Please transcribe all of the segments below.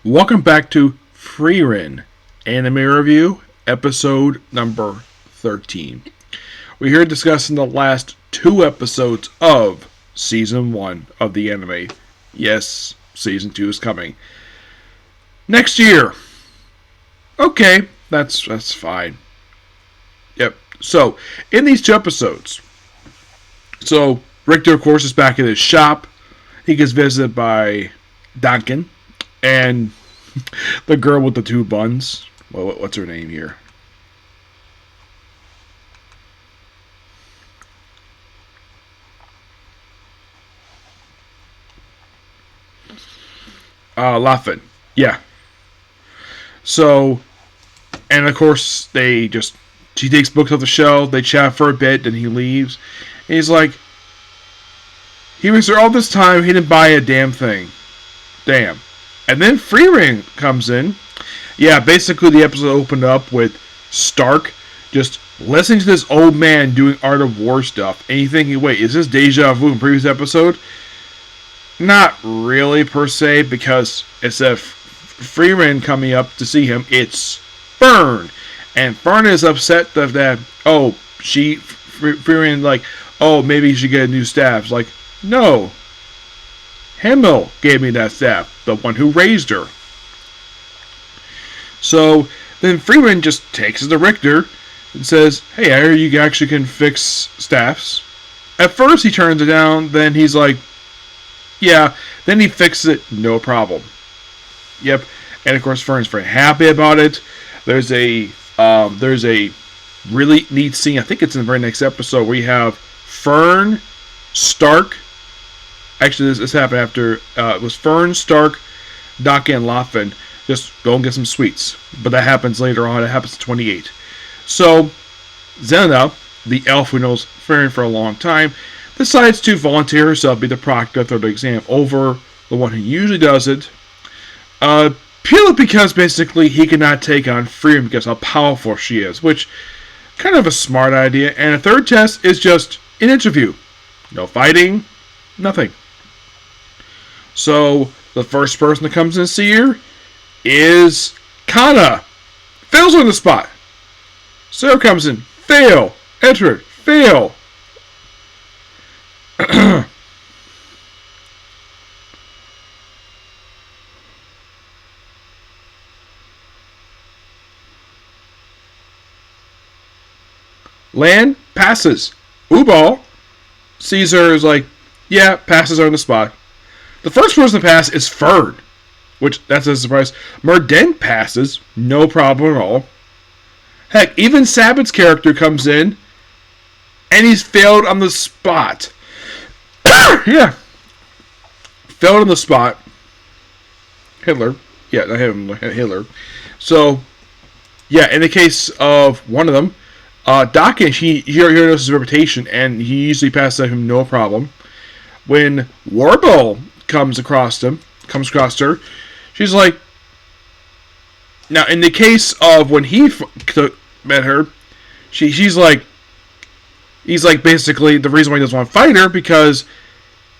Welcome back to Frieren Anime Review, episode number 13. We're here discussing the last two episodes of Season 1 of the anime. Yes, Season 2 is coming. Next year. Okay, that's fine. Yep. So, in these two episodes, Richter, of course, is back at his shop. He gets visited by Duncan and the girl with the two buns. Well, what's her name here? Laughlin. Yeah. So, and of course, she takes books off the shelf, they chat for a bit, then he leaves. And he's like, he was there all this time, he didn't buy a damn thing. Damn. And then Frieren comes in. Yeah, basically the episode opened up with Stark just listening to this old man doing Art of War stuff. And you thinking, wait, is this deja vu in previous episode? Not really, per se, because instead of Frieren coming up to see him, it's Fern. And Fern is upset that Frieren, like, oh, maybe you should get a new staff. It's like, no. Himmel gave me that staff, the one who raised her. So then Frieren just takes it to Richter and says, hey, I hear you actually can fix staffs. At first he turns it down, then he's like, yeah, then he fixes it, no problem. Yep, and of course Fern's very happy about it. There's a really neat scene, I think it's in the very next episode, where you have Fern, Stark. Actually, this happened after, it was Fern, Stark, Daka, and Laughlin. Just go and get some sweets. But that happens later on. It happens in 28. So, Xena, the elf who knows Frieren for a long time, decides to volunteer herself to be the proctor of the exam over the one who usually does it. Purely because, basically, he cannot take on Frieren because how powerful she is. Which, kind of a smart idea. And a third test is just an interview. No fighting. Nothing. So, the first person that comes in to see her is Kana. Fails on the spot. Sarah comes in. Fail. Enter it. Fail. Lan passes. Ubal sees her, is like, yeah, passes her on the spot. The first person to pass is Fern, which, that's a surprise. Murden passes, no problem at all. Heck, even Sabbath's character comes in, and he's failed on the spot. Yeah. Failed on the spot. Hitler. Yeah, not him, Hitler. So, yeah, in the case of one of them, Dawkins, he knows his reputation, and he usually passes him no problem. When Warble comes across her, she's like, now in the case of when he met her, he's like basically the reason why he doesn't want to fight her, because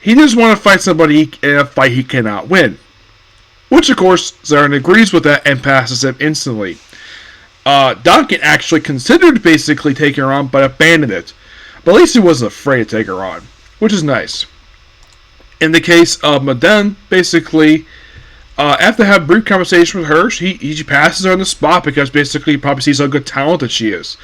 he doesn't want to fight somebody in a fight he cannot win. Which of course Zarin agrees with that and passes him instantly. Duncan actually considered basically taking her on, but abandoned it. But at least he wasn't afraid to take her on, which is nice. In the case of Maden, basically, after having a brief conversation with her, he passes her on the spot because basically he probably sees how good talented she is.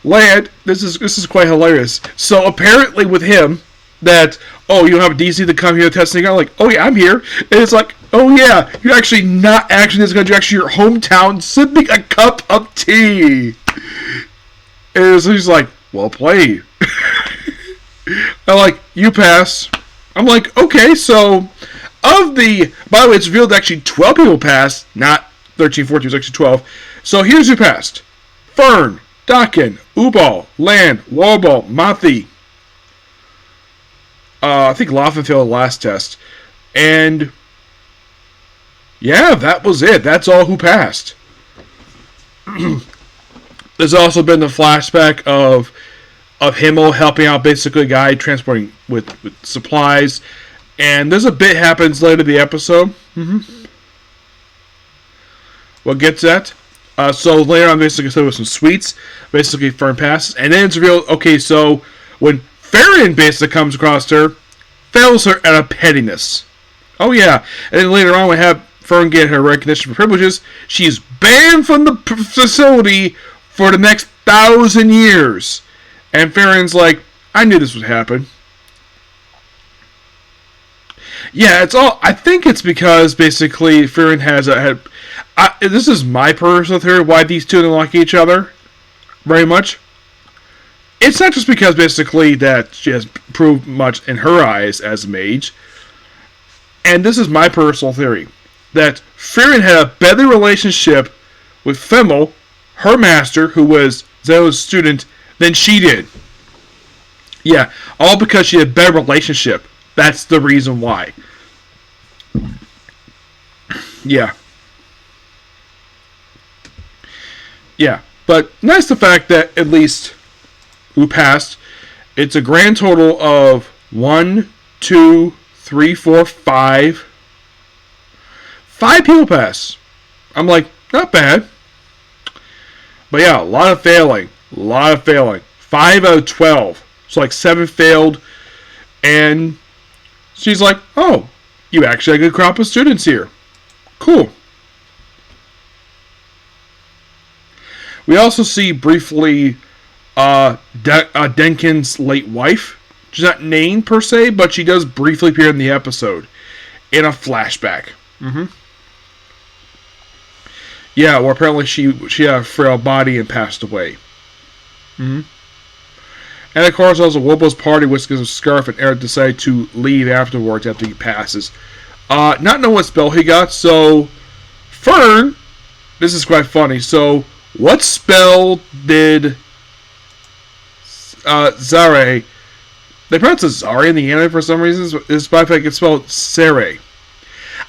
Land, this is quite hilarious. So apparently with him, that, oh, you don't have a DC to come here testing out, like, oh yeah, I'm here. And it's like, oh yeah, you're actually not actually in this country, actually your hometown, sipping a cup of tea. And so he's like, well played. I'm like, you pass. I'm like, okay, so, by the way, it's revealed that actually 12 people passed, not 13, 14, it was actually 12. So here's who passed. Fern, Dakin, Ubal, Land, Warball, Mathi. I think Laughlin failed the last test. And, yeah, that was it. That's all who passed. There's also been the flashback of Himmel helping out basically a guy transporting with supplies. And there's a bit happens later in the episode. what gets that. So later on, basically, so with some sweets, basically Fern passes, and then it's revealed. Okay, so when Frieren basically comes across her, fails her out of pettiness. Oh yeah, and then later on we have Fern get her recognition for privileges. She's banned from the facility for the next 1,000 years, and Frieren's like, I knew this would happen. Yeah, it's all. I think it's because basically Frieren had. This is my personal theory why these two don't like each other very much. It's not just because basically that she has proved much in her eyes as a mage. And this is my personal theory, that Frieren had a better relationship with Fimmel, her master, who was Zeo's student, than she did. Yeah, all because she had a better relationship. That's the reason why. Yeah. Yeah, but nice the fact that at least who passed. It's a grand total of 1, 2, 3, 4, 5. 5 people pass. I'm like, not bad. But yeah, a lot of failing. 5 out of 12. So like 7 failed. And she's like, oh, you actually have a good crop of students here. Cool. We also see briefly Denkin's late wife. She's not named per se, but she does briefly appear in the episode in a flashback. Yeah, where apparently she had a frail body and passed away. And of course, there was a Wobo's party, which gives a scarf, and Eric decided to leave afterwards after he passes. Not know what spell he got, so Fern, this is quite funny. So, what spell did Zare? They pronounce it Zare in the anime for some reason. Despite I can spell Sere.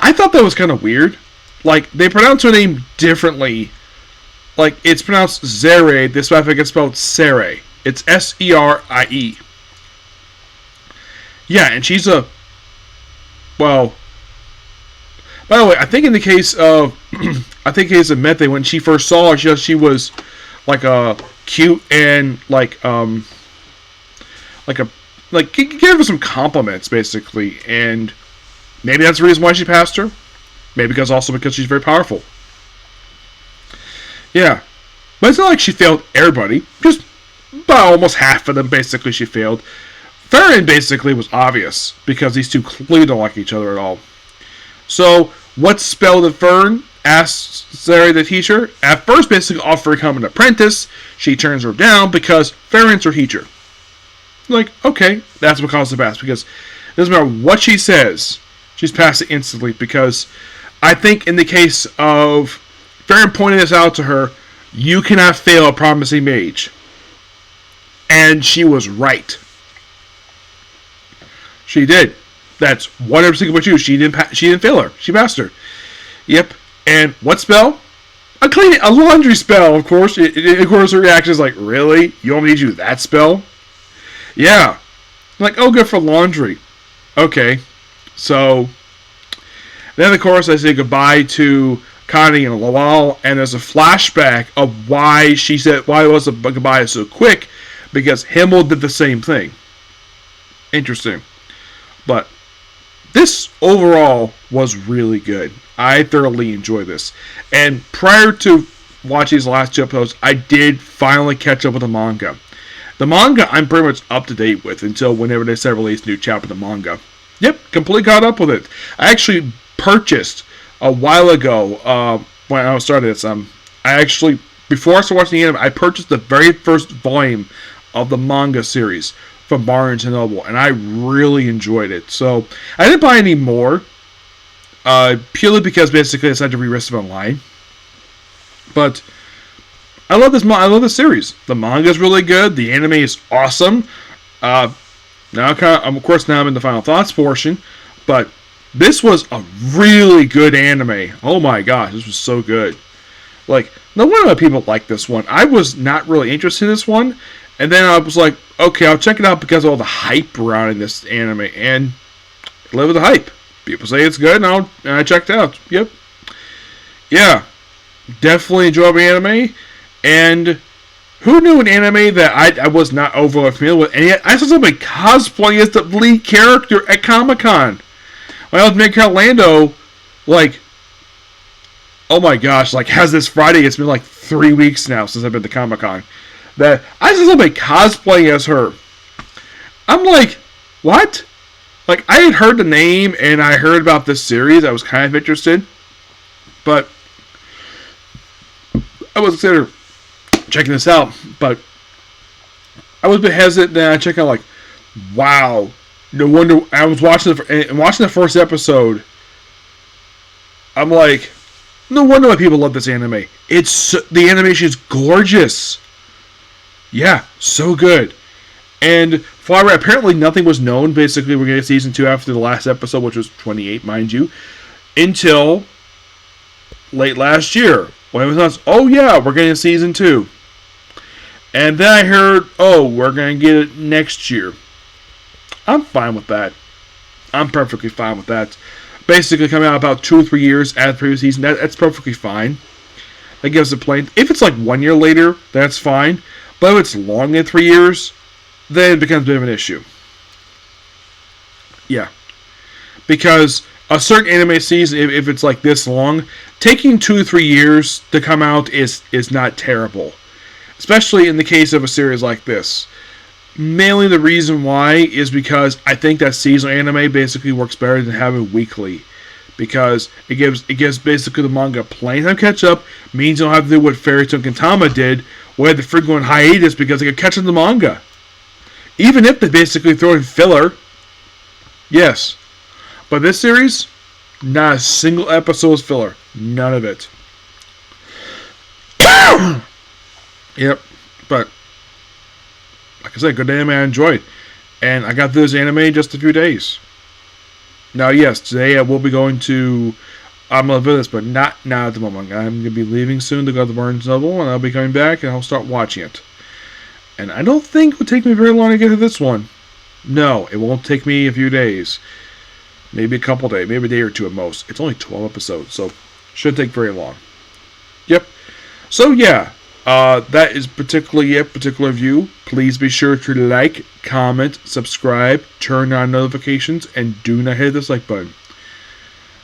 I thought that was kind of weird. Like, they pronounce her name differently. Like, it's pronounced Zere, despite I can spell Sere. It's Serie. Yeah, and she's a... Well... By the way, I think in the case of... Mete, when she first saw her, she was like a cute and like give her some compliments basically, and maybe that's the reason why she passed her. Maybe because she's very powerful. Yeah, but it's not like she failed everybody. Just about almost half of them basically she failed. Frieren basically was obvious because these two clearly don't like each other at all. So what spell did Fern? Asks Zari the teacher. At first, basically offered to become an apprentice. She turns her down because Frieren's her teacher. Like, okay, that's what caused the pass. Because it doesn't matter what she says, she's passed it instantly. Because I think in the case of Frieren pointing this out to her, you cannot fail a promising mage. And she was right. She did. That's 100% what you. She didn't fail her. She passed her. Yep. And what spell? A laundry spell, of course. Of course, her reaction is like, really? You want me to do that spell? Yeah. I'm like, oh, good for laundry. Okay. So, then, of course, I say goodbye to Connie and Lawal, and there's a flashback of why it was a goodbye so quick, because Himmel did the same thing. Interesting. But this overall was really good. I thoroughly enjoyed this. And prior to watching these last 2 episodes, I did finally catch up with the manga. The manga I'm pretty much up to date with until whenever they said release a new chapter of the manga. Yep, completely caught up with it. I actually purchased a while ago when I started this. Before I started watching the anime, I purchased the very first volume of the manga series from Barnes & Noble, and I really enjoyed it. So, I didn't buy any more, purely because basically I decided to re-rest it online. But I love this series. The manga is really good. The anime is awesome. Now I'm in the final thoughts portion, but this was a really good anime. Oh my gosh, this was so good. Like, no wonder people like this one. I was not really interested in this one, and then I was like, okay, I'll check it out because of all the hype around in this anime, and I live with the hype. People say it's good, and I checked it out. Yep. Yeah. definitely enjoyable anime. And who knew an anime that I was not overly familiar with, and yet I saw somebody cosplay as the lead character at Comic-Con. When I was making Orlando, like, oh my gosh, like, has this Friday, it's been like 3 weeks now since I've been to Comic-Con, that I saw somebody cosplay as her. I'm like, what? Like, I had heard the name, and I heard about this series. I was kind of interested. But I was considering checking this out. But I was a bit hesitant. Then I checked out, like, wow. No wonder. I was watching the first episode. I'm like, no wonder why people love this anime. The animation is gorgeous. Yeah, so good. And apparently nothing was known. Basically, we're getting season 2 after the last episode, which was 28, mind you, until late last year. When it was announced, oh yeah, we're getting season 2. And then I heard, oh, we're going to get it next year. I'm fine with that. I'm perfectly fine with that. Basically, coming out about 2 or 3 years after the previous season, that's perfectly fine. That gives it plain. If it's like 1 year later, that's fine. But if it's long in 3 years, then it becomes a bit of an issue. Yeah. Because a certain anime season, if it's like this long, taking 2 or 3 years to come out is not terrible. Especially in the case of a series like this. Mainly the reason why is because I think that seasonal anime basically works better than having weekly. Because it gives basically the manga plenty of time to catch up, means you don't have to do what Fairy Tail Gintama did, where the frequent hiatus because they could catch up the manga. Even if they basically throw in filler. Yes. But this series, not a single episode is filler. None of it. Yep. But, like I said, good anime I enjoyed. And I got through this anime in just a few days. Now, yes, today I will be going to Amala Villas, but not now at the moment. I'm going to be leaving soon to go to the Barnes Noble, and I'll be coming back and I'll start watching it. And I don't think it will take me very long to get to this one. No, it won't take me a few days. Maybe a couple days. Maybe a day or two at most. It's only 12 episodes, so shouldn't take very long. Yep. So, yeah. That is particularly a particular review. Please be sure to like, comment, subscribe, turn on notifications, and do not hit the dislike button.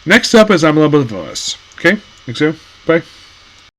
Next up is I'm a little bit of us. Okay? Thanks, so. Bye.